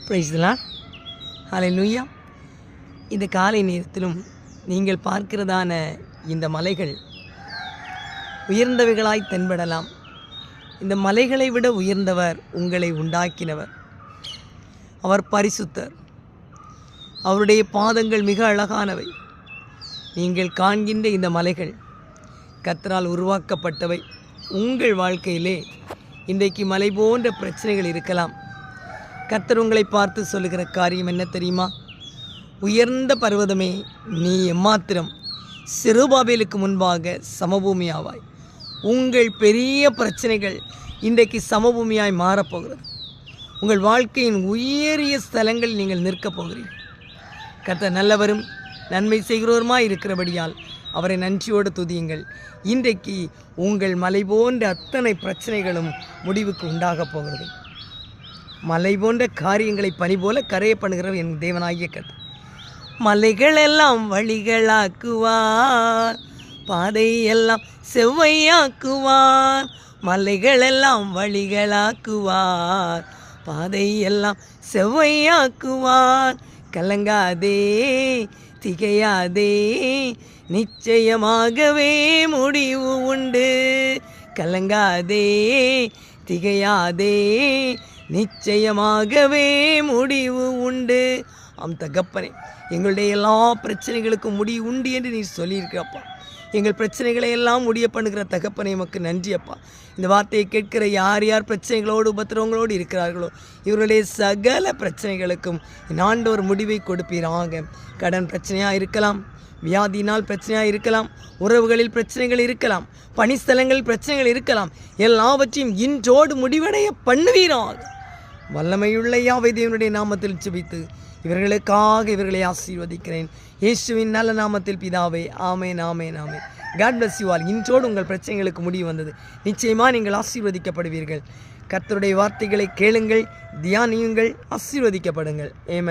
Praise the Lord. ஹல்லேலூயா. இந்த காலை நேரத்திலும் நீங்கள் பார்க்கிறதான இந்த மலைகள் உயர்ந்தவைகளாய் தென்படலாம். இந்த மலைகளை விட உயர்ந்தவர் உங்களை உண்டாக்கினவர். அவர் பரிசுத்தர். அவருடைய பாதங்கள் மிக அழகானவை. நீங்கள் காண்கின்ற இந்த மலைகள் கர்த்தரால் உருவாக்கப்பட்டவை. உங்கள் வாழ்க்கையிலே இன்றைக்கு மலை போன்ற பிரச்சனைகள் இருக்கலாம். கர்த்தர் உங்களை பார்த்து சொல்லுகிற காரியம் என்ன தெரியுமா? உயர்ந்த பர்வதமே, நீ எம்மாத்திரம் செருபாபேலுக்கு முன்பாக சமபூமியாவாய். உங்கள் பெரிய பிரச்சனைகள் இன்றைக்கு சமபூமியாய் மாறப்போகிறது. உங்கள் வாழ்க்கையின் உயரிய ஸ்தலங்களில் நீங்கள் நிற்கப் போகிறீர்கள். கர்த்தர் நல்லவரும் நன்மை செய்கிறவருமாய் இருக்கிறபடியால் அவரை நன்றியோடு துதியுங்கள். இன்றைக்கு உங்கள் மலை போன்ற அத்தனை பிரச்சனைகளும் முடிவுக்கு உண்டாகப் போகிறது. மலை போன்ற காரியங்களை பனி போல கரைய பண்ணுகிறவர் என் தேவனாகிய கர்த்தர். மலைகள் எல்லாம் வழிகளாக்குவார், பாதை எல்லாம் செவ்வையாக்குவார். மலைகள் எல்லாம் வழிகளாக்குவார், பாதை எல்லாம் செவ்வையாக்குவார். கலங்காதே, திகையாதே, நிச்சயமாகவே முடிவு உண்டு. கலங்காதே, திகையாதே, நிச்சயமாகவே முடிவு உண்டு. ஆம் தகப்பனே, எங்களுடைய எல்லா பிரச்சனைகளுக்கும் முடிவு உண்டு என்று நீ சொல்லியிருக்கப்பா. எங்கள் பிரச்சனைகளை எல்லாம் முடிய பண்ணுகிற தகப்பனே, உமக்கு நன்றி அப்பா. இந்த வார்த்தையை கேட்கிற யார் யார் பிரச்சனைகளோடு உபத்திரவங்களோடு இருக்கிறார்களோ இவர்களுடைய சகல பிரச்சனைகளுக்கும் ஆண்டவர் முடிவை கொடுப்பீராக. கடன் பிரச்சனையாக இருக்கலாம், வியாதியினால் பிரச்சனையாக இருக்கலாம், உறவுகளில் பிரச்சனைகள் இருக்கலாம், பணிஸ்தலங்களில் பிரச்சனைகள் இருக்கலாம். எல்லாவற்றையும் இன்றோடு முடிவடைய பண்ணுவீராக. வல்லமையுள்ள யாவை தேவனுடைய நாமத்தில் ஜெபித்து இவர்களுக்காக இவர்களை ஆசீர்வதிக்கிறேன். இயேசுவின் நல்ல நாமத்தில் பிதாவே, amen, amen, amen. God bless you all. இன்றோடு உங்கள் பிரச்சனைகளுக்கு முடிவு வந்தது. நிச்சயமாக நீங்கள் ஆசீர்வதிக்கப்படுவீர்கள். கர்த்தருடைய வார்த்தைகளை கேளுங்கள், தியானியுங்கள், ஆசீர்வதிக்கப்படுங்கள். ஆமென்.